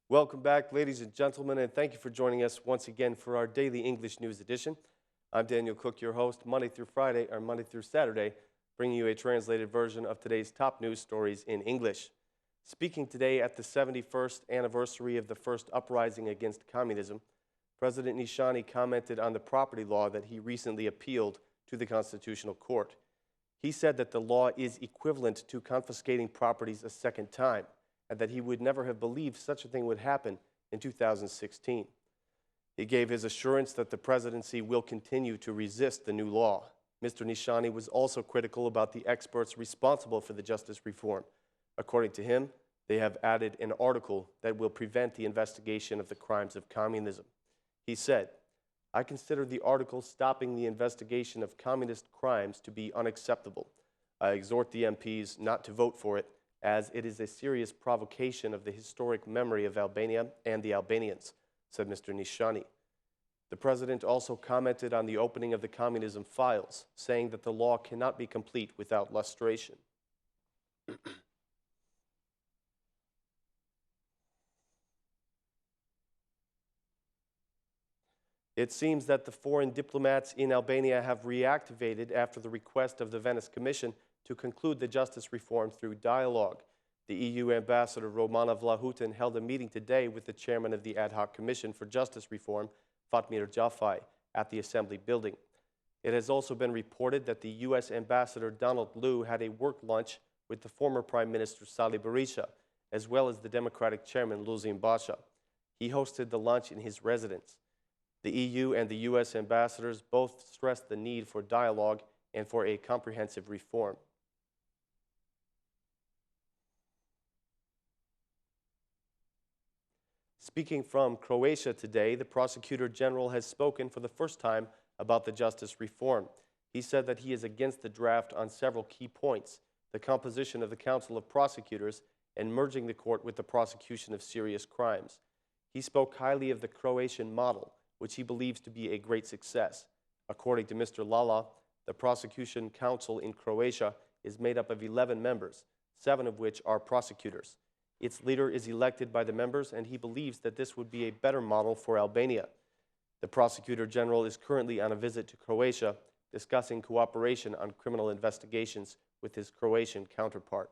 Welcome back, ladies and gentlemen, and thank you for joining us once again for our daily English news edition. I'm Daniel Cook, your host, Monday through Saturday, bringing you a translated version of today's top news stories in English. Speaking today at the 71st anniversary of the first uprising against communism, President Nishani commented on the property law that he recently appealed to the Constitutional Court. He said that the law is equivalent to confiscating properties a second time, and that he would never have believed such a thing would happen in 2016. He gave his assurance that the presidency will continue to resist the new law. Mr. Nishani was also critical about the experts responsible for the justice reform. According to him, they have added an article that will prevent the investigation of the crimes of communism. He said, "I consider the article stopping the investigation of communist crimes to be unacceptable. I exhort the MPs not to vote for it, as it is a serious provocation of the historic memory of Albania and the Albanians," said Mr. Nishani. The president also commented on the opening of the communism files, saying that the law cannot be complete without lustration. It seems that the foreign diplomats in Albania have reactivated after the request of the Venice Commission to conclude the justice reform through dialogue. The EU ambassador Romana Vlahutin held a meeting today with the chairman of the Ad Hoc Commission for Justice Reform, Fatmir Jafaj, at the Assembly building. It has also been reported that the U.S. ambassador Donald Liu had a work lunch with the former Prime Minister Sali Berisha, as well as the Democratic chairman Luzim Basha. He hosted the lunch in his residence. The EU and the U.S. ambassadors both stressed the need for dialogue and for a comprehensive reform. Speaking from Croatia today, the Prosecutor General has spoken for the first time about the justice reform. He said that he is against the draft on several key points: the composition of the Council of Prosecutors and merging the court with the prosecution of serious crimes. He spoke highly of the Croatian model, which he believes to be a great success. According to Mr. Lala, the Prosecution Council in Croatia is made up of 11 members, 7 of which are prosecutors. Its leader is elected by the members, and he believes that this would be a better model for Albania. The Prosecutor General is currently on a visit to Croatia, discussing cooperation on criminal investigations with his Croatian counterpart.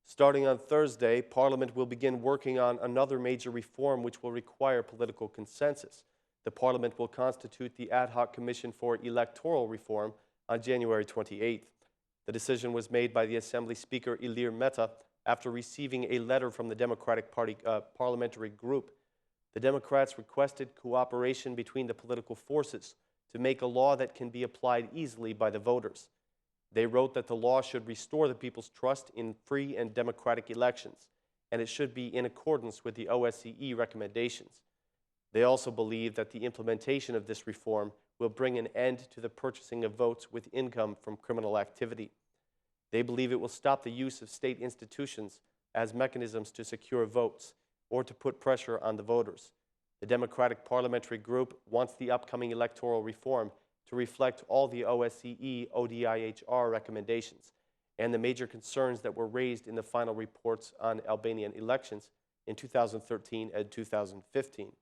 Starting on Thursday, Parliament will begin working on another major reform which will require political consensus. The Parliament will constitute the Ad Hoc Commission for Electoral Reform on January 28th. The decision was made by the Assembly Speaker Ilir Meta after receiving a letter from the Democratic Party parliamentary group. The Democrats requested cooperation between the political forces to make a law that can be applied easily by the voters. They wrote that the law should restore the people's trust in free and democratic elections, and it should be in accordance with the OSCE recommendations. They also believe that the implementation of this reform will bring an end to the purchasing of votes with income from criminal activity. They believe it will stop the use of state institutions as mechanisms to secure votes or to put pressure on the voters. The Democratic Parliamentary Group wants the upcoming electoral reform to reflect all the OSCE ODIHR recommendations and the major concerns that were raised in the final reports on Albanian elections in 2013 and 2015.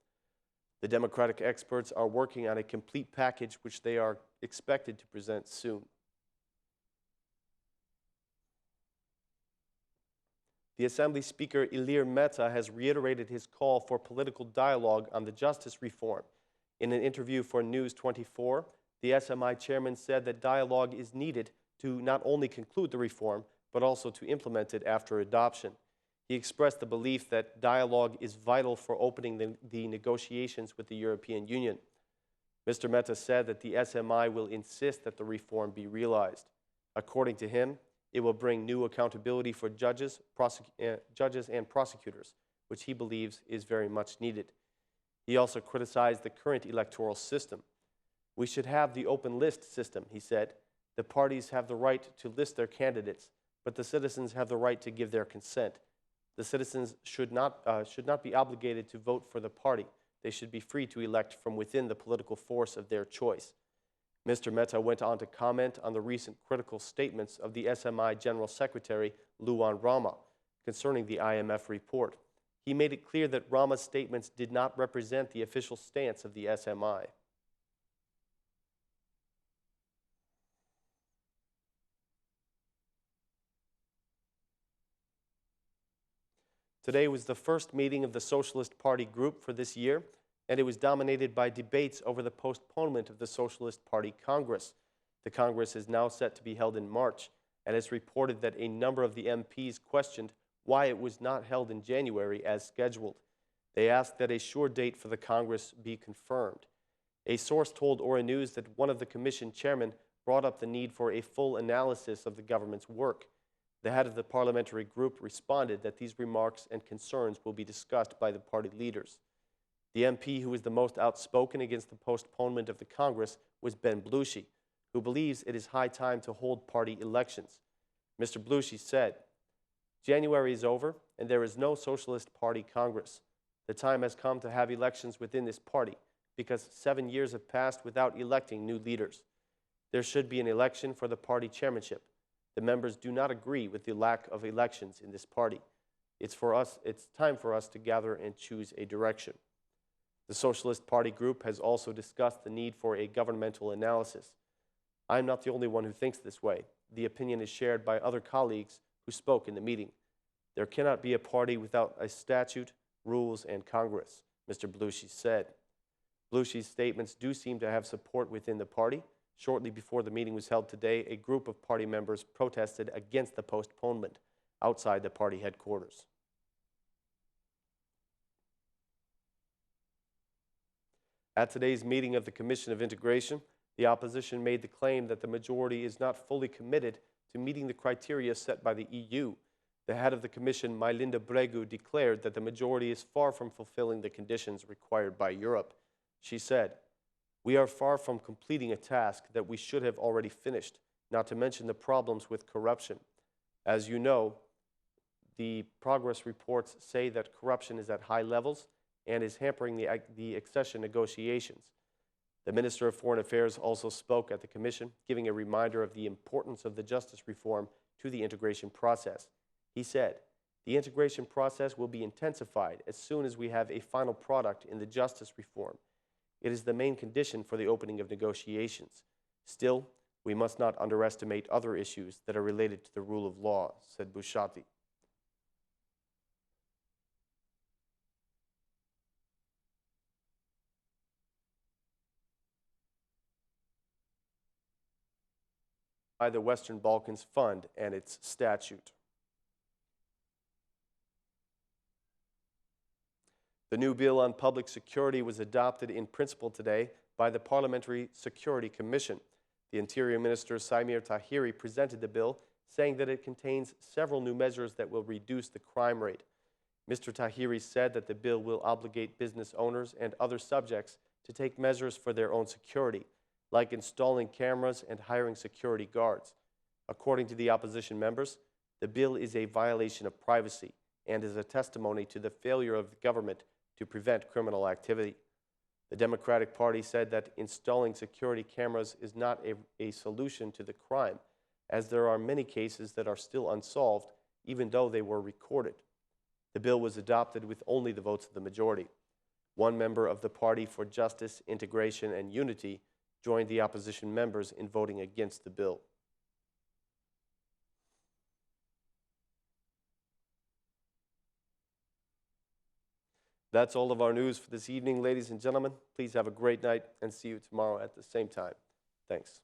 The Democratic experts are working on a complete package which they are expected to present soon. The Assembly Speaker Ilir Meta has reiterated his call for political dialogue on the justice reform. In an interview for News 24, the SMI chairman said that dialogue is needed to not only conclude the reform, but also to implement it after adoption. He expressed the belief that dialogue is vital for opening the negotiations with the European Union. Mr. Meta said that the SMI will insist that the reform be realized. According to him, it will bring new accountability for judges and prosecutors, which he believes is very much needed. He also criticized the current electoral system. "We should have the open list system," he said. "The parties have the right to list their candidates, but the citizens have the right to give their consent. The citizens should not be obligated to vote for the party. they should be free to elect from within the political force of their choice. Mr. Mehta went on to comment on the recent critical statements of the SMI General Secretary, Luan Rama, concerning the IMF report. He made it clear that Rama's statements did not represent the official stance of the SMI. Today was the first meeting of the Socialist Party group for this year, and it was dominated by debates over the postponement of the Socialist Party Congress. The Congress is now set to be held in March, and it's reported that a number of the MPs questioned why it was not held in January as scheduled. They asked that a sure date for the Congress be confirmed. A source told Ora News that one of the commission chairmen brought up the need for a full analysis of the government's work. The head of the parliamentary group responded that these remarks and concerns will be discussed by the party leaders. The MP who was the most outspoken against the postponement of the Congress was Ben Blushi, who believes it is high time to hold party elections. Mr. Blushi said, "January is over and there is no Socialist Party Congress. The time has come to have elections within this party because 7 years have passed without electing new leaders. There should be an election for the party chairmanship. The members do not agree with the lack of elections in this party. It's time for us to gather and choose a direction." The Socialist Party group has also discussed the need for a governmental analysis. "I'm not the only one who thinks this way. The opinion is shared by other colleagues who spoke in the meeting. There cannot be a party without a statute, rules, and Congress," Mr. Blushi said. Blushi's statements do seem to have support within the party. Shortly before the meeting was held today, a group of party members protested against the postponement outside the party headquarters. At today's meeting of the Commission of Integration, the opposition made the claim that the majority is not fully committed to meeting the criteria set by the EU. The head of the Commission, Mailinda Bregu, declared that the majority is far from fulfilling the conditions required by Europe. She said, "We are far from completing a task that we should have already finished, not to mention the problems with corruption. As you know, the progress reports say that corruption is at high levels and is hampering the accession negotiations." The Minister of Foreign Affairs also spoke at the Commission, giving a reminder of the importance of the justice reform to the integration process. He said, "The integration process will be intensified as soon as we have a final product in the justice reform. It is the main condition for the opening of negotiations. Still, we must not underestimate other issues that are related to the rule of law," said Bushati. By the Western Balkans Fund and its statute. The new bill on public security was adopted in principle today by the Parliamentary Security Commission. The Interior Minister Samir Tahiri presented the bill, saying that it contains several new measures that will reduce the crime rate. Mr. Tahiri said that the bill will obligate business owners and other subjects to take measures for their own security, like installing cameras and hiring security guards. According to the opposition members, the bill is a violation of privacy and is a testimony to the failure of the government to prevent criminal activity. The Democratic Party said that installing security cameras is not a solution to the crime, as there are many cases that are still unsolved, even though they were recorded. The bill was adopted with only the votes of the majority. One member of the Party for Justice, Integration, and Unity joined the opposition members in voting against the bill. That's all of our news for this evening, ladies and gentlemen. Please have a great night and see you tomorrow at the same time. Thanks.